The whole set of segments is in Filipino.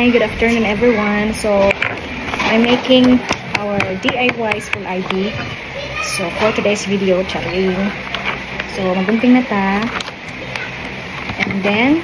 Hi, good afternoon everyone. So, I'm making our DIY school ID. So, for today's video, charing. So, magunting na ta. And then,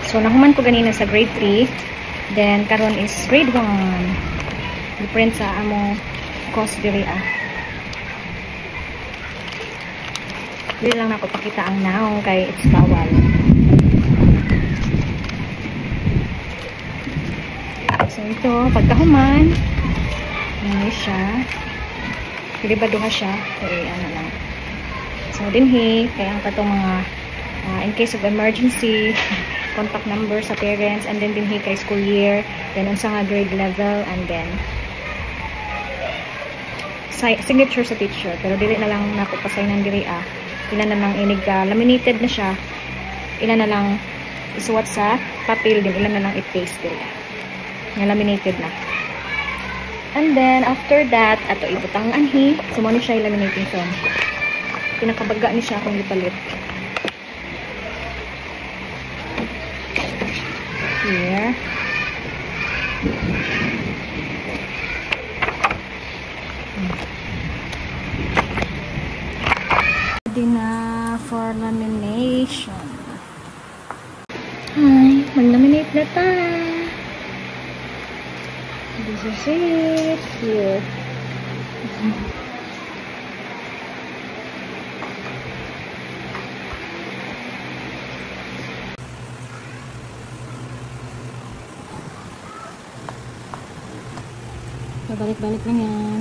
so, nahuman ko ganina sa grade 3. Then, karon is grade 1. Different sa among course diri Dili lang ako pakita ang naong kay it's bawal. So, ito, pagkahuman, ano siya. Pwede ba duha siya? Sorry, ano lang. So, dinhi, kaya ang katong mga in case of emergency, contact number sa parents, and then dinhi kay school year, then unsa nga grade level, and then signature sa teacher. Pero dili na lang nako pasaynan diri Ilan na lang inig laminated na siya. Ilan na lang isuwat sa papel, din ilan na lang i-paste diri. Nga laminated na. And then after that, ato ibutang anhi, sumano siya laminating foam. Pinakabaga ni siya kung ipalit. Here. Ready na for lamination. Hi, mag-laminate na ta. This is it. Here. Balik-balik lang yan.